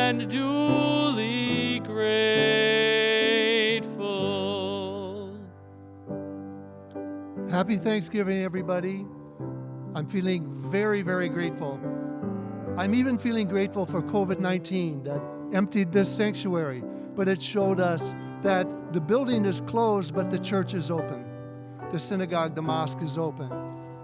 and duly grateful. Happy Thanksgiving, everybody. I'm feeling very, very grateful. I'm even feeling grateful for COVID-19 that emptied this sanctuary, but it showed us that the building is closed, but the church is open. The synagogue, the mosque is open.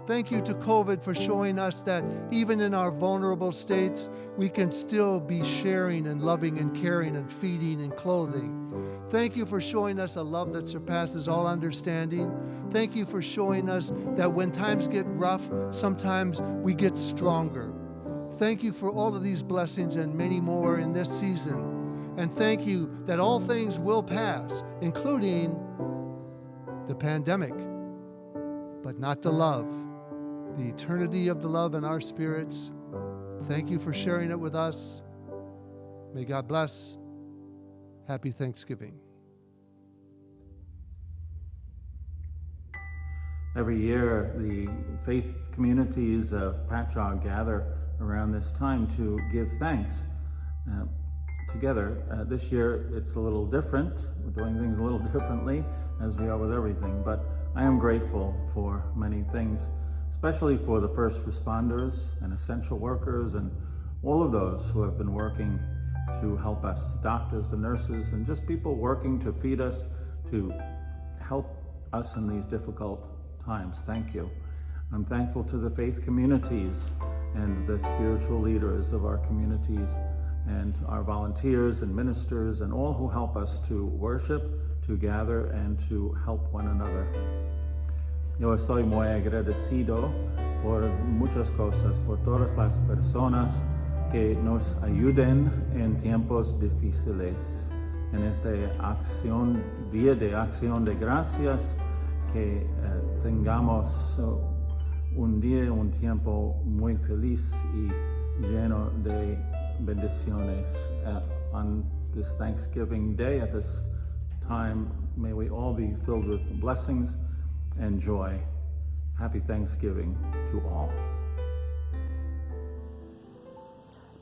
Thank you to COVID for showing us that even in our vulnerable states, we can still be sharing and loving and caring and feeding and clothing. Thank you for showing us a love that surpasses all understanding. Thank you for showing us that when times get rough, sometimes we get stronger. Thank you for all of these blessings and many more in this season. And thank you that all things will pass, including the pandemic, but not the love, the eternity of the love in our spirits. Thank you for sharing it with us. May God bless. Happy Thanksgiving. Every year, the faith communities of Patchogue gather around this time to give thanks together. This year, it's a little different. We're doing things a little differently, as we are with everything, but I am grateful for many things, especially for the first responders and essential workers and all of those who have been working to help us, the doctors, the nurses, and just people working to feed us, to help us in these difficult times. Thank you. I'm thankful to the faith communities and the spiritual leaders of our communities and our volunteers and ministers and all who help us to worship, to gather, and to help one another. Yo estoy muy agradecido por muchas cosas, por todas las personas que nos ayuden en tiempos difíciles. En esta día de acción de gracias, que tengamos un día, un tiempo muy feliz y lleno de bendiciones. On this Thanksgiving Day, at this time, may we all be filled with blessings and joy. Happy Thanksgiving to all.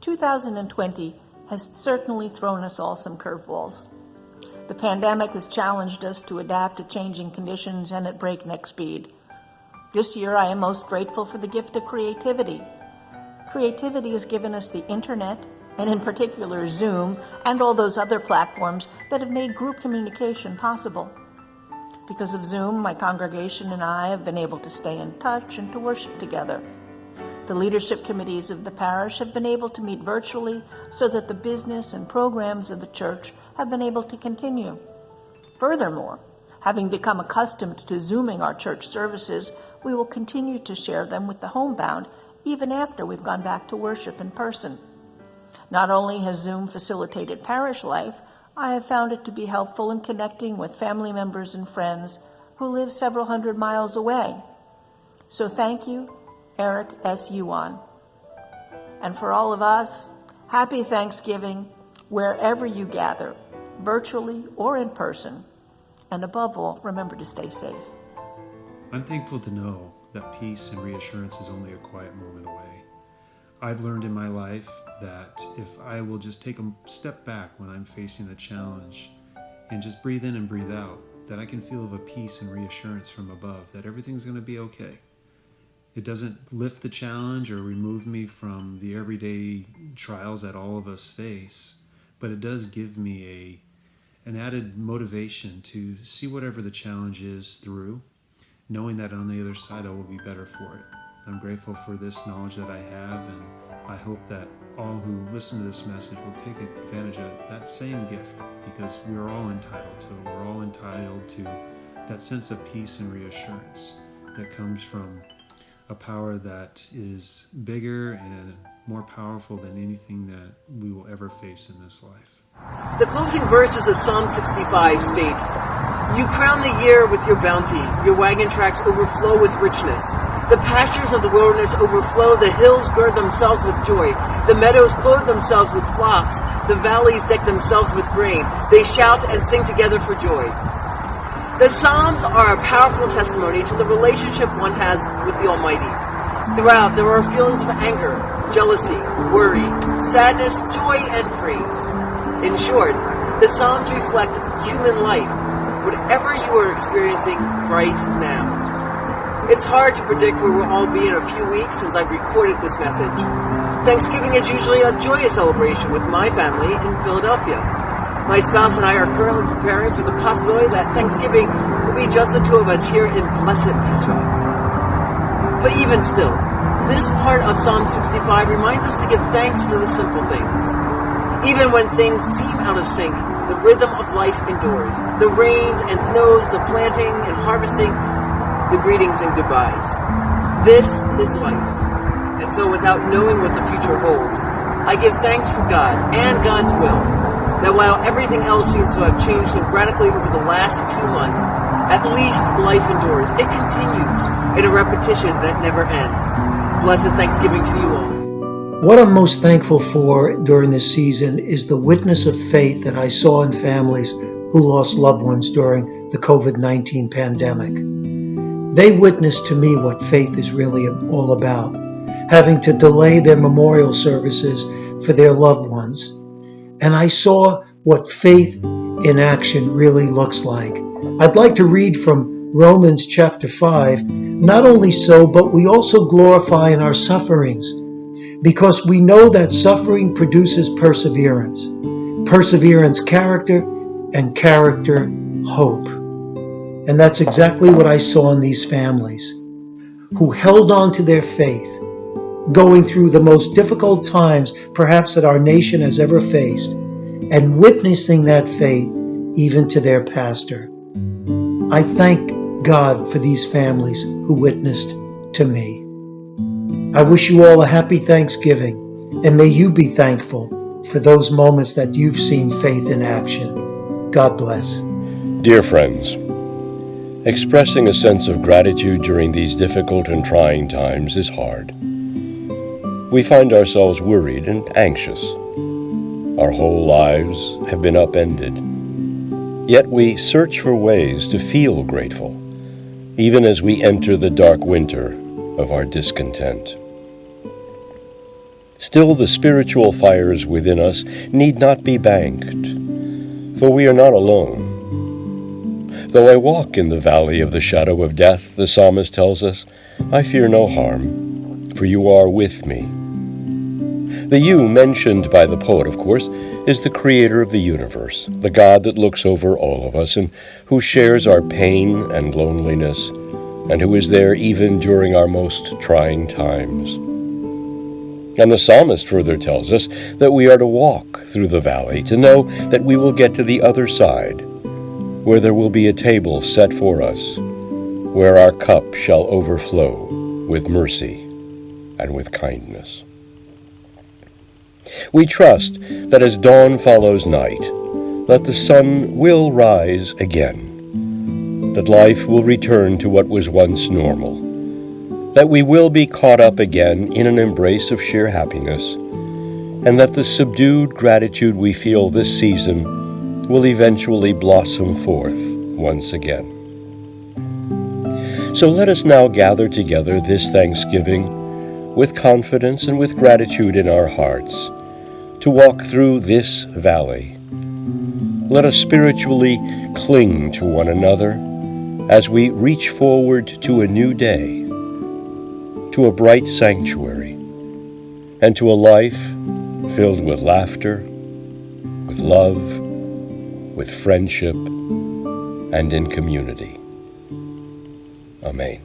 2020 has certainly thrown us all some curveballs. The pandemic has challenged us to adapt to changing conditions and at breakneck speed. This year, I am most grateful for the gift of creativity. Creativity has given us the internet, and in particular Zoom, and all those other platforms that have made group communication possible. Because of Zoom, my congregation and I have been able to stay in touch and to worship together. The leadership committees of the parish have been able to meet virtually so that the business and programs of the church have been able to continue. Furthermore, having become accustomed to Zooming our church services, we will continue to share them with the homebound even after we've gone back to worship in person. Not only has Zoom facilitated parish life, I have found it to be helpful in connecting with family members and friends who live several hundred miles away. So thank you, Eric S. Yuan. And for all of us, happy Thanksgiving wherever you gather, virtually or in person. And above all, remember to stay safe. I'm thankful to know that peace and reassurance is only a quiet moment away. I've learned in my life that if I will just take a step back when I'm facing a challenge and just breathe in and breathe out, that I can feel of a peace and reassurance from above, that everything's going to be okay. It doesn't lift the challenge or remove me from the everyday trials that all of us face, but it does give me an added motivation to see whatever the challenge is through, knowing that on the other side I will be better for it. I'm grateful for this knowledge that I have, and I hope that all who listen to this message will take advantage of that same gift, because we're all entitled to it. We're all entitled to that sense of peace and reassurance that comes from a power that is bigger and more powerful than anything that we will ever face in this life. The closing verses of Psalm 65 state, "You crown the year with your bounty. Your wagon tracks overflow with richness. The pastures of the wilderness overflow. The hills gird themselves with joy. The meadows clothe themselves with flocks. The valleys deck themselves with grain. They shout and sing together for joy." The Psalms are a powerful testimony to the relationship one has with the Almighty. Throughout, there are feelings of anger, jealousy, worry, sadness, joy, and praise. In short, the Psalms reflect human life, whatever you are experiencing right now. It's hard to predict where we'll all be in a few weeks since I've recorded this message. Thanksgiving is usually a joyous celebration with my family in Philadelphia. My spouse and I are currently preparing for the possibility that Thanksgiving will be just the two of us here in blessed Patchogue. But even still, this part of Psalm 65 reminds us to give thanks for the simple things. Even when things seem out of sync, the rhythm of life endures. The rains and snows, the planting and harvesting, the greetings and goodbyes. This is life. And so without knowing what the future holds, I give thanks for God and God's will, that while everything else seems to have changed so radically over the last few months, at least life endures. It continues in a repetition that never ends. Blessed Thanksgiving to you all. What I'm most thankful for during this season is the witness of faith that I saw in families who lost loved ones during the COVID-19 pandemic. They witnessed to me what faith is really all about, having to delay their memorial services for their loved ones. And I saw what faith in action really looks like. I'd like to read from Romans chapter 5. Not only so, but we also glorify in our sufferings, because we know that suffering produces perseverance. Perseverance, character, and character, hope. And that's exactly what I saw in these families who held on to their faith, going through the most difficult times perhaps that our nation has ever faced, and witnessing that faith even to their pastor. I thank God for these families who witnessed to me. I wish you all a happy Thanksgiving, and may you be thankful for those moments that you've seen faith in action. God bless. Dear friends, expressing a sense of gratitude during these difficult and trying times is hard. We find ourselves worried and anxious. Our whole lives have been upended. Yet we search for ways to feel grateful, even as we enter the dark winter of our discontent. Still, the spiritual fires within us need not be banked, for we are not alone. Though I walk in the valley of the shadow of death, the psalmist tells us, I fear no harm, for you are with me. The you mentioned by the poet, of course, is the creator of the universe, the God that looks over all of us and who shares our pain and loneliness, and who is there even during our most trying times. And the psalmist further tells us that we are to walk through the valley, to know that we will get to the other side, where there will be a table set for us, where our cup shall overflow with mercy and with kindness. We trust that as dawn follows night, that the sun will rise again, that life will return to what was once normal, that we will be caught up again in an embrace of sheer happiness, and that the subdued gratitude we feel this season will eventually blossom forth once again. So let us now gather together this Thanksgiving with confidence and with gratitude in our hearts to walk through this valley. Let us spiritually cling to one another as we reach forward to a new day, to a bright sanctuary, and to a life filled with laughter, with love, with friendship, and in community. Amen.